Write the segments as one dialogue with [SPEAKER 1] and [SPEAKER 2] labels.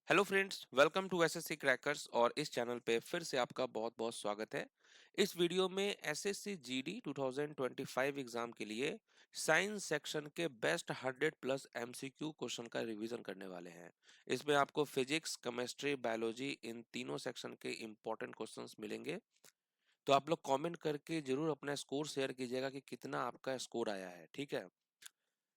[SPEAKER 1] Hello friends, welcome to SSC crackers. और इस channel पे फिर से आपका बहुत बहुत स्वागत है। इस वीडियो में एसएससी जीडी 2025 एग्जाम के लिए साइंस सेक्शन के बेस्ट 100 प्लस एमसीक्यू क्वेश्चन का रिवीजन करने वाले हैं। इसमें आपको फिजिक्स, केमिस्ट्री, बायोलॉजी इन तीनों सेक्शन के इंपॉर्टेंट क्वेश्चंस मिलेंगे। तो आप लोग कमेंट करके जरूर अपना स्कोर शेयर कीजिएगा कि कितना आपका स्कोर आया है। ठीक है,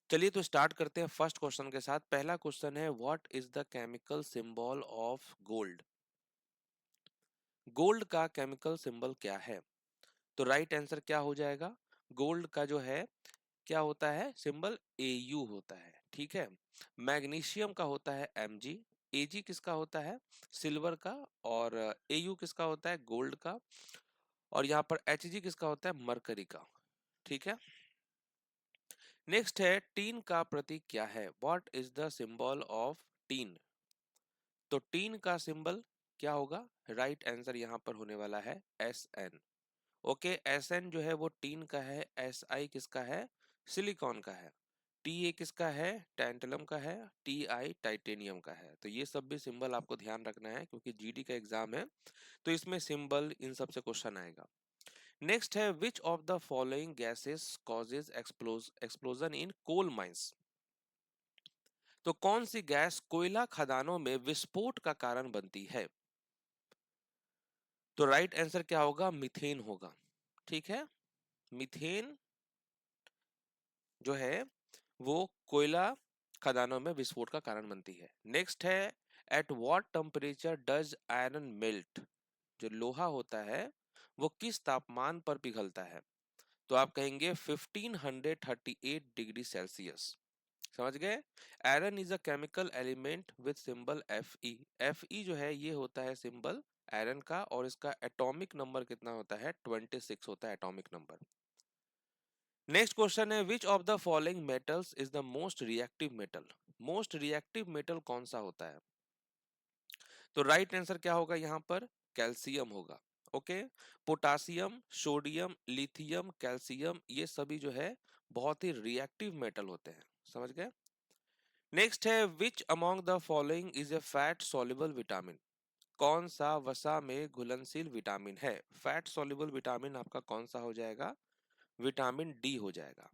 [SPEAKER 1] चलिए तो स्टार्ट करते हैं फर्स्ट क्वेश्चन के साथ। पहला क्वेश्चन है, what is the chemical symbol of gold? Gold का केमिकल सिंबल क्या है? तो राइट आंसर क्या हो जाएगा? गोल्ड का जो है क्या होता है सिंबल? एयू होता है। ठीक है, मैग्नीशियम का होता है एमजी। एजी किसका होता है? सिल्वर का। और एयू किसका होता है? गोल्ड का। और यहाँ पर एचजी किसका होता है? मरकरी का। ठीक है, नेक्स्ट है, टीन का प्रतीक क्या है? What is the symbol of tin? तो टीन का सिंबल क्या होगा? राइट आंसर यहाँ पर होने वाला है S N. Okay, S N जो है वो टीन का है। एस आई किसका है? सिलिकॉन का है। टी ए किसका है? टैंटलम का है। टी आई टाइटेनियम का है। तो ये सब भी सिंबल आपको ध्यान रखना है क्योंकि जीडी का एग्जाम है, तो इसमें सिंबल इन सब से क्वेश्चन आएगा। नेक्स्ट है, which of the following gases causes explosion in coal mines? तो कौन सी गैस कोयला खदानों में विस्फोट का कारण बनती है? तो राइट आंसर क्या होगा? मीथेन होगा। ठीक है, मीथेन जो है वो कोयला खदानों में विस्फोट का कारण बनती है। नेक्स्ट है, at what temperature does iron melt? जो लोहा होता है वो किस तापमान पर पिघलता है? तो आप कहेंगे 1538 डिग्री सेल्सियस। समझ गए? Iron is a chemical element with symbol Fe। Fe जो है ये होता है सिंबल आयरन का, और इसका एटॉमिक नंबर कितना होता है? 26 होता है एटॉमिक नंबर। नेक्स्ट क्वेश्चन है, which of the following metals is the most reactive metal? Most reactive metal कौन सा होता है? तो राइट आंसर क्या होगा यहाँ पर? कैल्शियम होगा। Okay, potassium, sodium, lithium, calcium ये सभी जो है बहुत ही रिएक्टिव मेटल होते हैं। समझ गए? नेक्स्ट है, which among the following is a fat soluble vitamin? कौन सा वसा में घुलनशील विटामिन है? फैट सॉल्युबल विटामिन आपका कौन सा हो जाएगा? विटामिन डी हो जाएगा।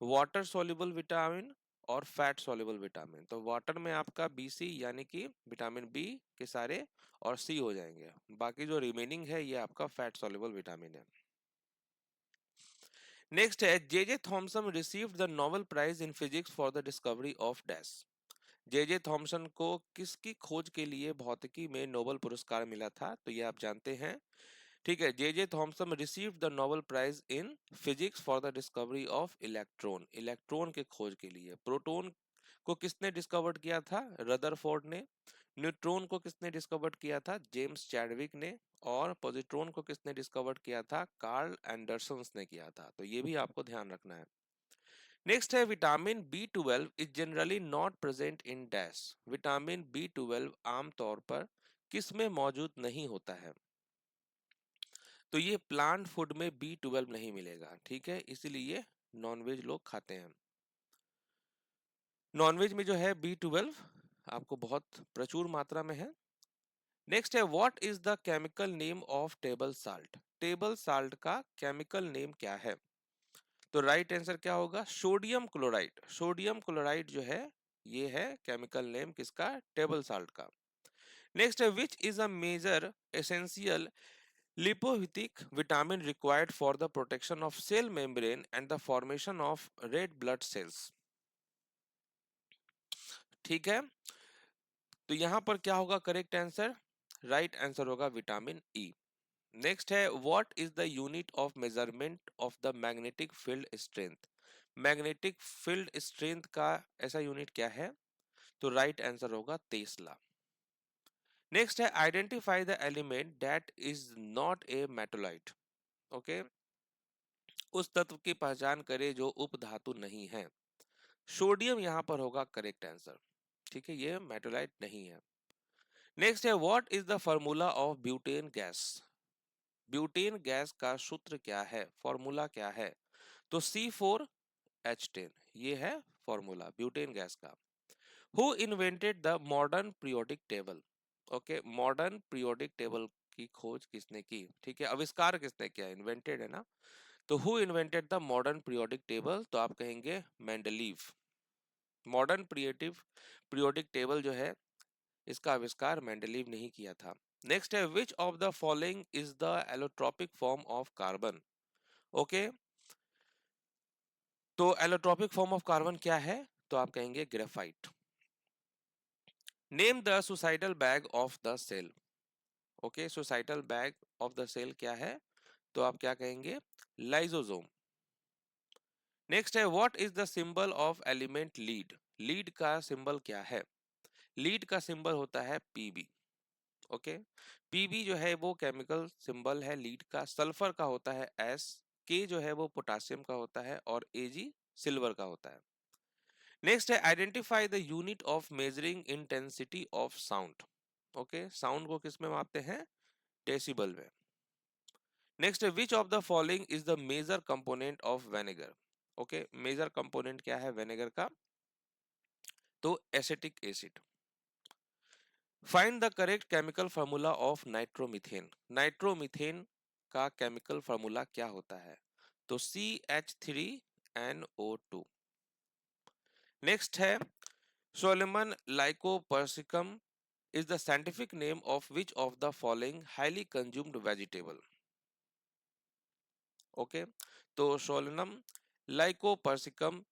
[SPEAKER 1] वाटर सॉल्युबल विटामिन और फैट सॉल्युबल विटामिन, तो वाटर में आपका बीसी यानी कि विटामिन बी के सारे और सी हो जाएंगे। बाकी जो रिमेनिंग है ये आपका फैट सॉल्युबल विटामिन है। नेक्स्ट है, J Thomson received the Nobel prize in physics for the discovery of dash? J Thomson को किसकी खोज के लिए भौतिकी में नोबेल पुरस्कार मिला था? तो ये आप जानते हैं। ठीक है, J Thomson received the Nobel prize in physics for the discovery of electron. Electron के खोज के लिए। प्रोटॉन को किसने डिस्कवर्ड किया था? रदरफोर्ड ने। न्यूट्रॉन को किसने डिस्कवर्ड किया था? जेम्स चैडविक ने। और पॉजिट्रॉन को किसने डिस्कवर्ड किया था? कार्ल एंडरसन ने किया था। तो ये भी आपको ध्यान रखना है। नेक्स्ट है, vitamin B 12 is generally not present in dash? Vitamin B 12 आमतौर पर किस में मौजूद नहीं होता है? तो ये प्लांट फूड में बी 12 नहीं मिलेगा। ठीक है, इसीलिए नॉनवेज लोग खाते हैं। नॉनवेज में जो है बी 12 आपको बहुत प्रचुर मात्रा में है। नेक्स्ट है, what is the chemical name of table salt? Table salt का केमिकल नेम क्या है? तो राइट आंसर क्या होगा? Sodium chloride. सोडियम क्लोराइड जो है ये है केमिकल नेम किसका? टेबल साल्ट का। नेक्स्ट है, which is a major essential lipophilic vitamin required for the protection of cell membrane and the formation of red blood cells? ठीक है, तो यहां पर क्या होगा करेक्ट आंसर? राइट आंसर होगा विटामिन ई। नेक्स्ट है, what is the unit of measurement of the magnetic field strength? Magnetic field strength का ऐसा यूनिट क्या है? तो राइट आंसर होगा टेस्ला। नेक्स्ट है, identify the element that is not A मेटोलाइट। Okay, उस तत्व की पहचान करे जो उपधातु नहीं है। सोडियम यहां पर होगा करेक्ट आंसर। ठीक है, ये मेटोलाइट नहीं है। नेक्स्ट है, what is the formula of butane gas? Butane gas का सूत्र क्या है? फॉर्मूला क्या है? तो C4H10 ये है फॉर्मूला ब्यूटेन गैस का। Who invented the modern periodic table? Okay, modern periodic table की खोज किसने की? ठीक है, आविष्कार किसने किया? इन्वेंटेड है ना, तो who invented the modern periodic table? तो आप कहेंगे मेंडलीव। मॉडर्न पीरियोडिक टेबल जो है, इसका आविष्कार मेंडलीव ने ही किया था। नेक्स्ट है, which of the following is the allotropic form of carbon? Okay, तो एलोट्रोपिक फॉर्म ऑफ कार्बन क्या है? तो आप कहेंगे graphite. Name the suicidal bag of the cell. Okay, suicidal bag of the cell क्या है? तो आप क्या कहेंगे? लाइजोसोम। नेक्स्ट है, what is the symbol of element lead? Lead का सिंबल क्या है? लीड का सिंबल होता है पीबी। ओके, पीबी जो है वो केमिकल सिंबल है लीड का। सल्फर का होता है एस, के जो है वो पोटासियम का होता है, और एजी सिल्वर का होता है। नेक्स्ट है, identify the unit of measuring intensity of sound. Okay, sound को किस में मापते हैं? डेसिबल में। नेक्स्ट है, which of the following is the major component of vinegar? Okay, major component क्या है विनेगर का? तो acetic acid. Find the correct chemical formula of nitromethane. Nitromethane का केमिकल फार्मूला क्या होता है? तो CH3NO2। नेक्स्ट है, solanum lycopersicum is the scientific name of which of the following highly consumed vegetable? Okay, तो सोलनम लाइकोपर्सिकम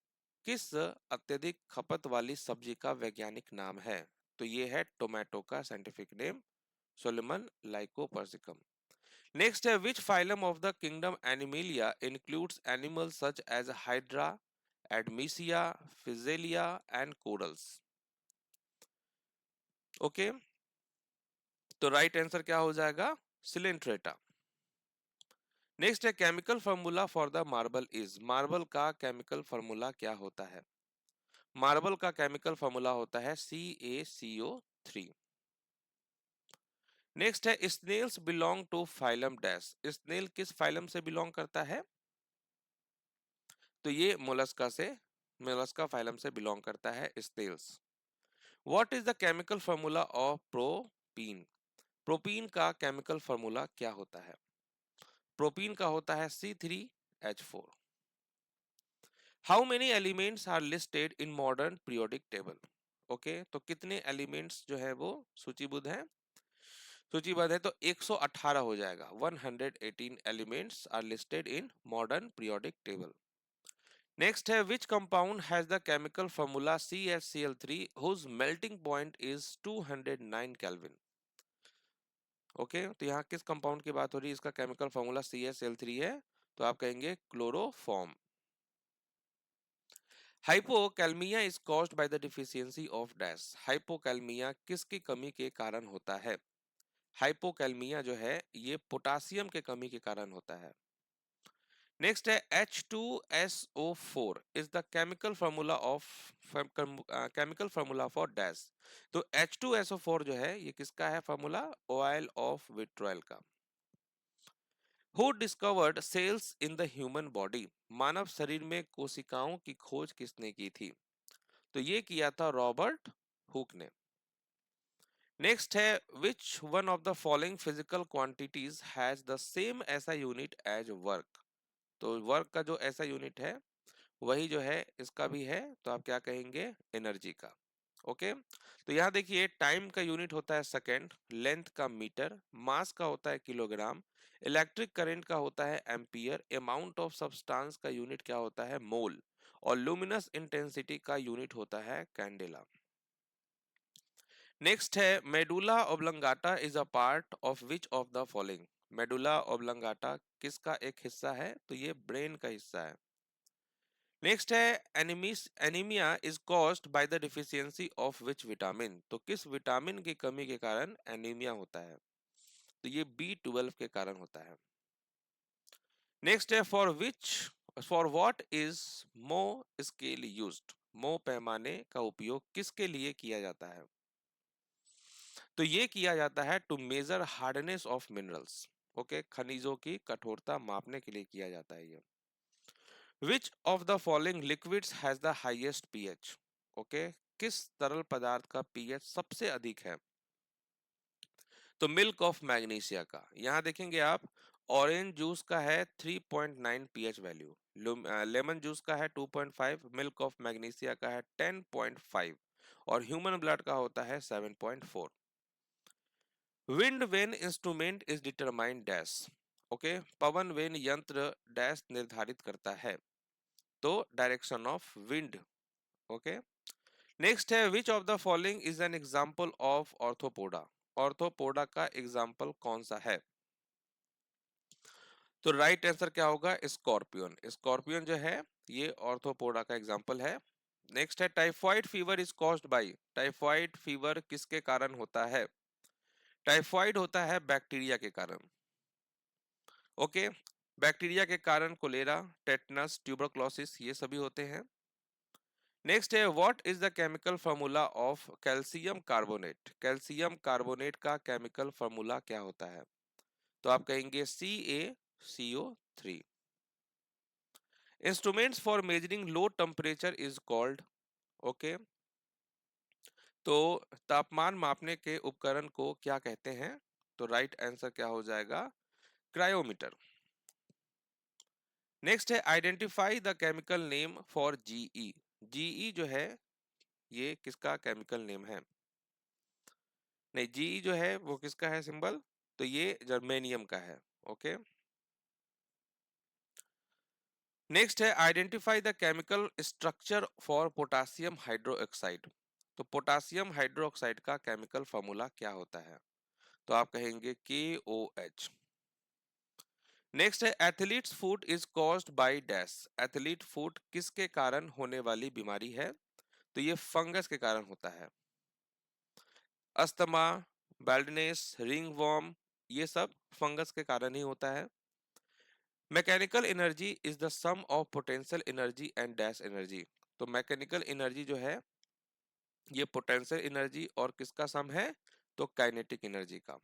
[SPEAKER 1] किस अत्यधिक खपत वाली सब्जी का वैज्ञानिक नाम है? तो ये है टोमेटो का scientific name, Solanum lycopersicum. Next है, which phylum of the kingdom Animalia includes animals such as hydra, Adamsia, Physalia and corals? Okay, तो राइट आंसर क्या हो जाएगा? सिलेंट्रेटा। नेक्स्ट है, chemical formula for the marble is. Marble का chemical formula क्या होता है? मार्बल का केमिकल फार्मूला होता है CaCO3। नेक्स्ट है, snails belong to phylum dash. Snail किस फाइलम से बिलोंग करता है? तो ये मोलस्का फाइलम से बिलोंग करता है snails. What is the chemical formula of propene? Propene का केमिकल फार्मूला क्या होता है? प्रोपीन का होता है C3H4। How many elements are listed in modern periodic table? Okay, तो कितने एलिमेंट्स जो है वो सूचीबद्ध हैं? सूचीबद्ध है तो 118 हो जाएगा। 118 elements are listed in modern periodic table. Next है, which compound has the chemical formula CaCl3 whose melting point is 209 kelvin? Okay, तो यहाँ किस कंपाउंड की बात हो रही है? इसका केमिकल फार्मूला CaCl3 है, तो आप कहेंगे chloroform. Hypokalaemia is caused by the deficiency of dash. Hypokalaemia किसकी कमी के कारण होता है? हाइपोकैलमिया जो है ये पोटासियम के कमी के कारण होता है। नेक्स्ट है, H2SO4 is the chemical formula of chemical formula for dash. तो H2SO4 जो है ये किसका है फार्मूला? ऑयल ऑफ विट्रोल का। Who discovered cells in the human body? मानव शरीर में कोशिकाओं की खोज किसने की थी? तो ये किया था रॉबर्ट हुक ने। नेक्स्ट है, which one of the following physical quantities has the same ऐसा यूनिट एज वर्क? तो वर्क का जो ऐसा यूनिट है वही जो है इसका भी है, तो आप क्या कहेंगे? एनर्जी का। ओके, तो यहाँ देखिए, टाइम का यूनिट होता है सेकेंड, लेंथ का मीटर, मास का होता है किलोग्राम, इलेक्ट्रिक करंट का होता है एम्पियर, अमाउंट ऑफ सब्सटेंस का यूनिट क्या होता है? मोल, और लुमिनस इंटेंसिटी का यूनिट होता है कैंडेला। नेक्स्ट है, medulla oblongata is a part of which of the following? Medulla oblongata किसका एक हिस्सा है? तो ये ब्रेन का हिस्सा है। नेक्स्ट है, anaemia is caused by the deficiency of which vitamin? तो किस विटामिन की कमी के कारण एनीमिया होता है? तो ये B12 के कारण होता है। नेक्स्ट है, फॉर व्हाट इज मो स्केल यूज्ड? मो पैमाने का उपयोग किसके लिए किया जाता है? तो ये किया जाता है to measure hardness of minerals. Okay, खनिजों की कठोरता मापने के लिए किया जाता है ये। विच of the following liquids has the highest pH? Okay, किस तरल पदार्थ का पीएच सबसे अधिक है? तो मिल्क ऑफ मैग्नीशिया का। यहाँ देखेंगे आप, ऑरेंज जूस का है 3.9 पीएच वैल्यू, लेमन जूस का है 2.5, मिल्क ऑफ मैग्नीशिया का है 10.5 और ह्यूमन ब्लड का होता है 7.4। Wind vane instrument is determined dash. Okay, पवन वेन यंत्र डैश निर्धारित करता है, तो direction of wind. Okay, next है which of the following is an example of Arthropoda. Arthropoda का एग्जांपल कौन सा है? तो राइट आंसर क्या होगा? स्कॉर्पियन। स्कॉर्पियन जो है ये ऑर्थोपोडा का एग्जांपल है। नेक्स्ट है typhoid fever is caused bye. Typhoid fever किसके कारण होता है? टाइफॉइड होता है बैक्टीरिया के कारण। ओके, बैक्टीरिया के कारण कोलेरा, टेटनस, ट्यूबरक्लोसिस ये सभी होते हैं। नेक्स्ट है what is the chemical formula of calcium carbonate. Calcium carbonate का केमिकल फार्मूला क्या होता है? तो आप कहेंगे CaCO3। Instruments for measuring low temperature is called. Okay, तो तापमान मापने के उपकरण को क्या कहते हैं? तो राइट आंसर क्या हो जाएगा? क्रायोमीटर। नेक्स्ट है identify the chemical name for GE. GE जो है ये किसका केमिकल नेम है? नहीं, जीई जो है वो किसका है सिंबल? तो ये जर्मेनियम का है। ओके, नेक्स्ट है identify the chemical structure for potassium hydroxide. तो पोटासियम हाइड्रोक्साइड का केमिकल फार्मूला क्या होता है? तो आप कहेंगे KOH। नेक्स्ट है athletes foot is caused by dash. Athlete foot किसके कारण होने वाली बीमारी है? तो ये फंगस के कारण होता है। अस्थमा, बैल्डनेस, रिंगवॉर्म ये सब फंगस के कारण ही होता है। Mechanical energy is the sum of potential energy and dash energy. तो मैकेनिकल एनर्जी जो है ये पोटेंशियल एनर्जी और किसका सम है? तो काइनेटिक एनर्जी का।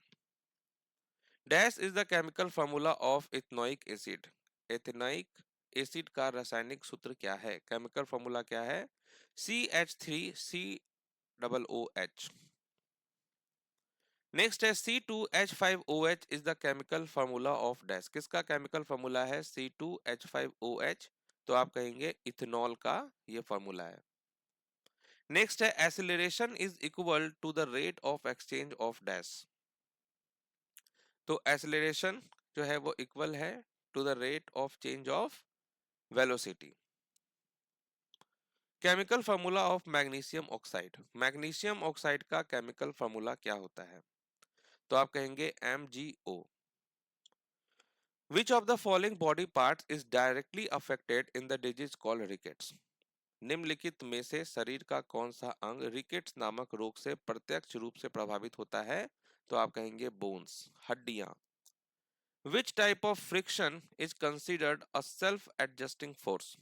[SPEAKER 1] Dash is the chemical formula of ethanoic acid. Ethanoic acid का रासायनिक सूत्र क्या है? केमिकल फार्मूला क्या है? CH3COOH। नेक्स्ट है C2H5OH is the chemical formula of dash. किसका केमिकल फार्मूला है C2H5OH? तो आप कहेंगे इथेनॉल का ये फार्मूला है। नेक्स्ट है acceleration is equal to the rate of exchange of dash. तो एसिलरेशन जो है वो इक्वल है to the rate of change of velocity. Chemical formula of magnesium oxide. Magnesium oxide का केमिकल फार्मूला क्या होता है? तो आप कहेंगे MgO। Which of the following body parts is directly affected in the disease called rickets? निम्नलिखित में से शरीर का कौन सा अंग रिकेट्स नामक रोग से प्रत्यक्ष रूप से प्रभावित होता है? तो आप कहेंगे बोन्स, हड्डियां। Which type of friction is considered a self-adjusting force?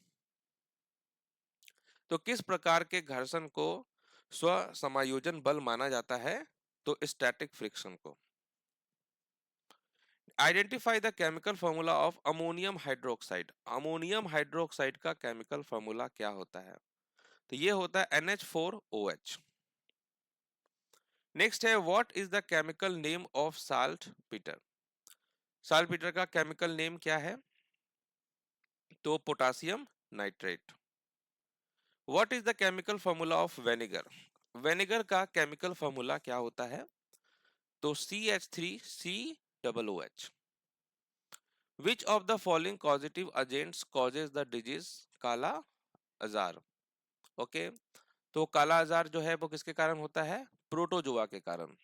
[SPEAKER 1] तो किस प्रकार के घर्षण को स्व समायोजन बल माना जाता है? तो स्टैटिक फ्रिक्शन को। Identify the chemical formula of ammonium hydroxide. Ammonium hydroxide का केमिकल फॉर्मूला क्या होता है? तो ये होता है NH4OH। नेक्स्ट है what is the chemical name of salt Peter. Salt Peter का केमिकल नेम क्या है? तो potassium nitrate. What is the chemical formula of vinegar. Vinegar का केमिकल फॉर्मूला क्या होता है? तो CH3COOH। Which of the following causative agents causes the disease काला अजार। ओके, तो काला अजार जो है वो किसके कारण होता है? प्रोटोजोआ के कारण।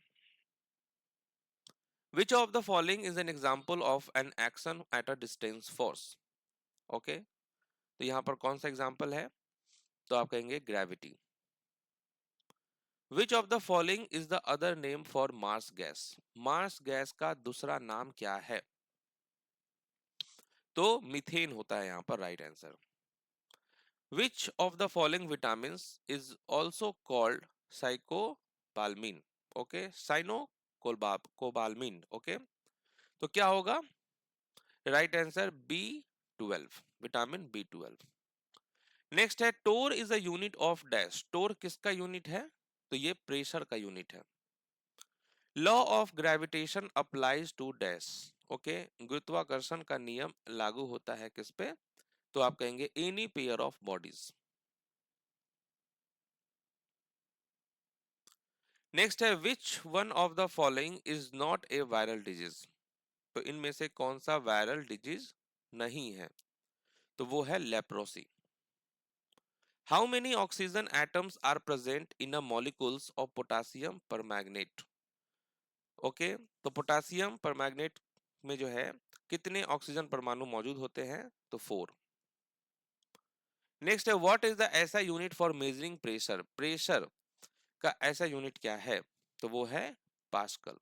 [SPEAKER 1] विच of the following is an example of an action at a distance force. Okay, तो यहाँ पर कौन सा एग्जांपल है? तो आप कहेंगे gravity. Which of the following is the other name for marsh gas. Marsh gas का दूसरा नाम क्या है? तो मीथेन होता है यहाँ पर right answer. Which of the following vitamins is also called cyanocobalamin. Okay, cyanocobalamin. Okay, तो क्या होगा? Right answer B12, vitamin B12। Next है torr is a unit of dash. Torr किसका यूनिट है? तो ये प्रेशर का यूनिट है। Law of gravitation applies to dash. Okay, गुरुत्वाकर्षण का नियम लागू होता है किस पे? तो आप कहेंगे any pair of bodies. Next है which one of the following is not a viral disease. तो इनमें से कौन सा वायरल डिजीज नहीं है? तो वो है leprosy. How many oxygen atoms are present in a molecules of potassium permanganate. Okay, तो पोटासियम परमैंगनेट में जो है कितने ऑक्सीजन परमाणु मौजूद होते हैं? तो 4। नेक्स्ट है व्हाट इज द ऐसा unit for measuring pressure. Pressure का ऐसा यूनिट क्या है? तो वो है पास्कल।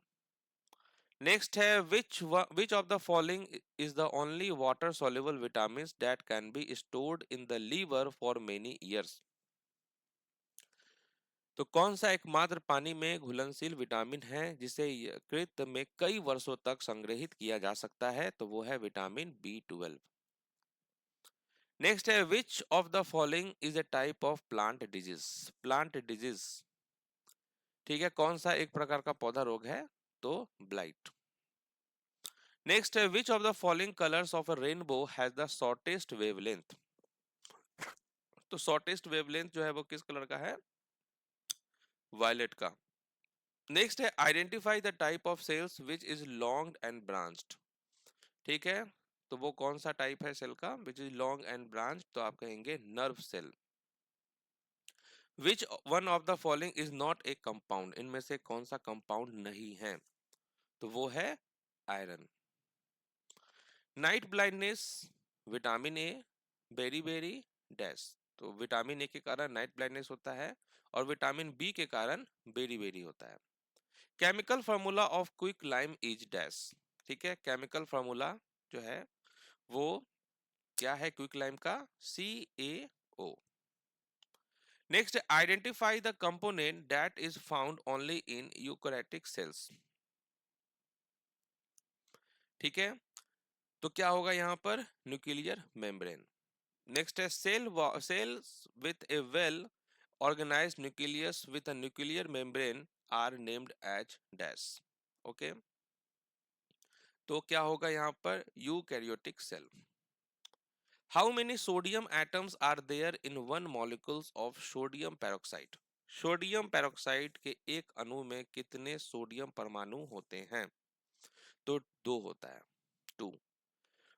[SPEAKER 1] नेक्स्ट है which of the following is the only water soluble vitamins that can be stored in the liver for many years। तो कौन सा एकमात्र पानी में घुलनशील विटामिन है जिसे यकृत में कई वर्षों तक संग्रहित किया जा सकता है? तो वो है विटामिन B12। नेक्स्ट है which of the following is a type of plant disease. Plant disease, ठीक है, कौन सा एक प्रकार का पौधा रोग है? तो ब्लाइट। नेक्स्ट है which of the following colours of a rainbow has the shortest wavelength. तो शॉर्टेस्ट वेवलेंथ जो है वो किस कलर का है? वायलेट का। नेक्स्ट है identify the type of cells which is long and branched. ठीक है, तो वो कौन सा टाइप है सेल का which is long and branch? तो आप कहेंगे nerve cell. Which one of the following is not a compound. इनमें से कौन सा कंपाउंड नहीं है? तो वो है iron. Night blindness, vitamin A, beri beri, dash. तो विटामिन ए के कारण नाइट ब्लाइंडनेस होता है और विटामिन बी के कारण बेरी बेरी होता है। Chemical formula of quick lime is dash. ठीक है, केमिकल फार्मूला जो है वो क्या है क्विक लाइम का? CaO। Next, identify the component that is found only in eukaryotic cells. ठीक है, तो क्या होगा यहाँ पर? Nuclear membrane. नेक्स्ट है cells with a well organized nucleus with a nuclear membrane are named as dash। Okay, तो क्या होगा यहाँ पर? Eukaryotic cell. How many sodium atoms are there in one molecules of sodium peroxide. Sodium peroxide के एक अणु में कितने सोडियम परमाणु होते हैं? तो 2 होता है, 2।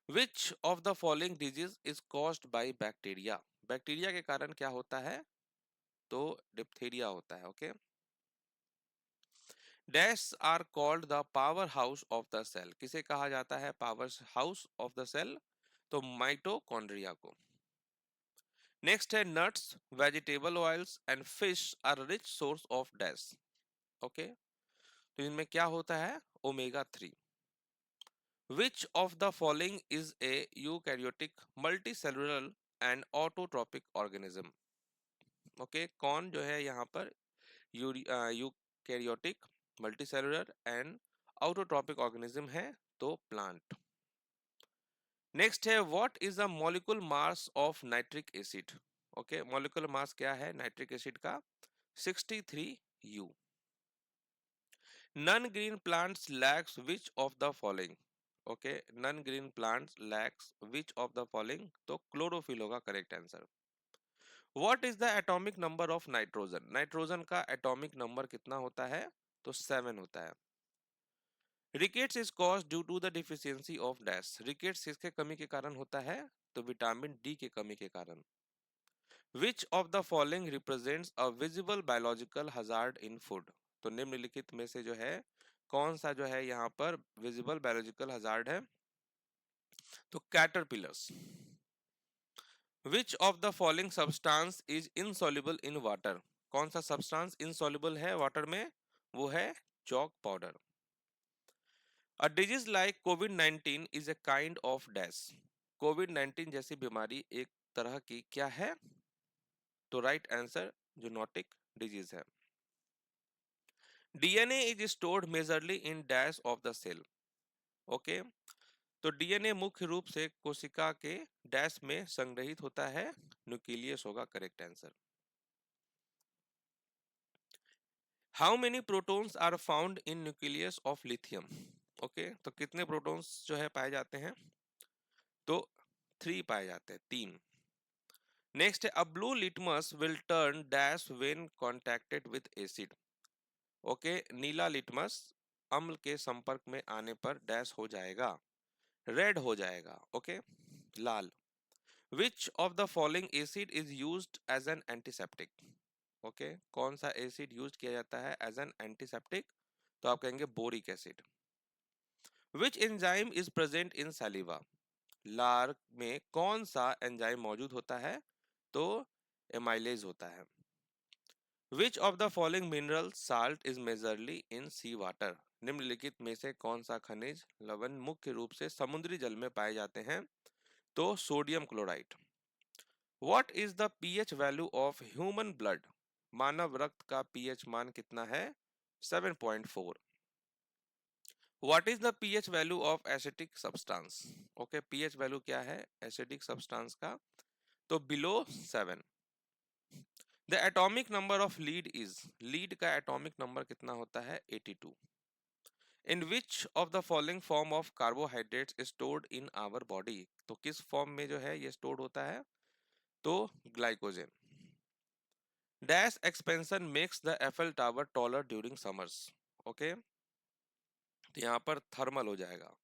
[SPEAKER 1] Which of the following disease is caused by bacteria. Bacteria के कारण क्या होता है? तो डिप्थीरिया होता है। Okay, dash are called the power house of the cell. किसे कहा जाता है power house of the cell? तो माइटोकॉन्ड्रिया को। नेक्स्ट है nuts, vegetable oils and fish are rich source of dash. Okay, तो इनमें क्या होता है? Omega 3। Which of the following is a eukaryotic multicellular and autotrophic organism. Okay, कौन जो है यहाँ पर eukaryotic multicellular and autotrophic organism है? तो प्लांट। नेक्स्ट है what is the molecular mass of nitric acid. Okay, molecular mass क्या है नाइट्रिक एसिड का? 63 U। Non green plants lacks which of the following. Okay, non green plants lacks which of the following? तो chlorophyll होगा correct answer. What is the atomic number of nitrogen. Nitrogen का atomic number कितना होता है? तो 7 होता है। Rickets is caused due to the deficiency of dash. Rickets किसके कमी के कारण होता है? तो विटामिन डी के कमी के कारण। विच of the following represents a visible biological hazard in food. तो निम्नलिखित में से जो है कौन सा जो है यहाँ पर विजिबल बायोलॉजिकल हजार्ड है? तो caterpillars. Which of the following substance is insoluble in water. कौन सा सब्सटेंस इनसॉल्युबल है वाटर में? वो है chalk powder. A disease like कोविड-19 is a kind of dash. कोविड-19 जैसी बीमारी एक तरह की क्या है? तो राइट आंसर जूनोटिक डिजीज है। DNA is stored majorly in dash of the cell. Okay, तो डीएनए मुख्य रूप से कोशिका के डैश में संग्रहित होता है, न्यूक्लियस होगा correct answer. How many protons are found in nucleus of lithium? Okay, तो कितने प्रोटॉन्स जो है पाए जाते हैं? तो 3 पाए जाते हैं, 3। नेक्स्ट है a blue litmus will turn dash when contacted with acid. Okay, नीला लिटमस अम्ल के संपर्क में आने पर डैश हो जाएगा, रेड हो जाएगा। ओके, लाल। Which of the following acid is used as an antiseptic? Okay, कौन सा एसिड यूज किया जाता है एज एन एंटीसेप्टिक? तो आप कहेंगे boric acid. Which enzyme is present in saliva? लार में कौन सा एंजाइम मौजूद होता है? तो एमाइलेज होता है। Which of the following mineral salt is majorly in sea water? निम्नलिखित में से कौन सा खनिज लवण मुख्य रूप से समुद्री जल में पाए जाते हैं? तो sodium chloride. What is the pH value of human blood? मानव रक्त का पीएच मान कितना है? 7.4। What is the pH value of acetic substance? Okay, pH value क्या है एसिडिक सब्सटेंस का? तो below 7। The atomic number of lead is, lead का एटॉमिक नंबर कितना होता है? 82। In which of the following form of carbohydrates is stored in our body? तो किस फॉर्म में जो है ये स्टोर्ड होता है? तो glycogen. Dash expansion makes the FL tower taller during summers? Okay, तो यहाँ पर थर्मल हो जाएगा।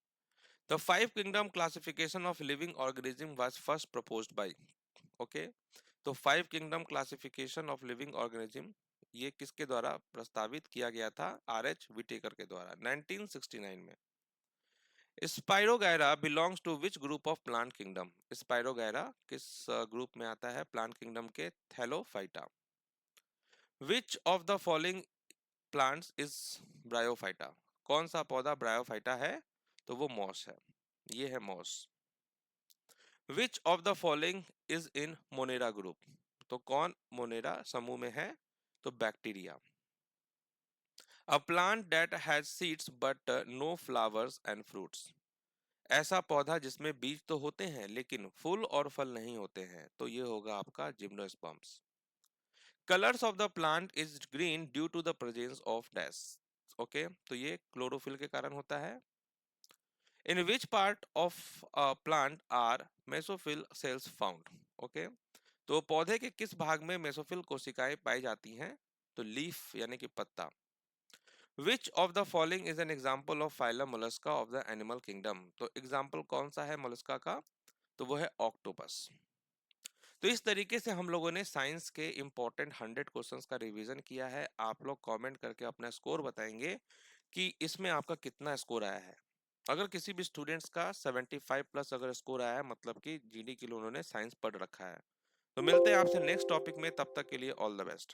[SPEAKER 1] The 5 kingdom classification of living organism was first proposed by? Okay, तो 5 kingdom classification of living organism ये किसके द्वारा प्रस्तावित किया गया था? आर.एच. विटेकर के द्वारा 1969 में। Spirogyra belongs to which group of plant kingdom? Spirogyra किस ग्रुप में आता है प्लांट किंगडम के? Thallophyta. Which of the following plants is bryophyta? कौन सा पौधा ब्रायोफाइटा है? तो वो मॉस है, ये है moss. Which of the following is in monera group? तो कौन मोनेरा समूह में है? तो bacteria. A plant that has seeds but no flowers and fruits? ऐसा पौधा जिसमें बीज तो होते हैं लेकिन फूल और फल नहीं होते हैं, तो ये होगा आपका gymnosperms. Colours of the plant is green due to the presence of dash? Okay, तो ये क्लोरोफिल के कारण होता है। In which part of a plant are mesophyll cells found? Okay, तो पौधे के किस भाग में मेसोफिल कोशिकाएं पाई जाती हैं? तो लीफ यानी कि पत्ता। विच of the following is an example of phylum Mollusca of the animal kingdom? तो एग्जाम्पल कौन सा है मोलस्का का? तो वो है ऑक्टोपस। तो इस तरीके से हम लोगों ने साइंस के इंपॉर्टेंट 100 क्वेश्चंस का रिवीजन किया है। आप लोग कमेंट करके अपना स्कोर बताएंगे कि इसमें आपका कितना स्कोर आया है। अगर किसी भी स्टूडेंट्स का 75 प्लस अगर स्कोर आया है मतलब कि जीडी के लिए उन्होंने साइंस पढ़ रखा है। तो मिलते हैं आपसे नेक्स्ट टॉपिक में, तब तक के लिए ऑल द बेस्ट।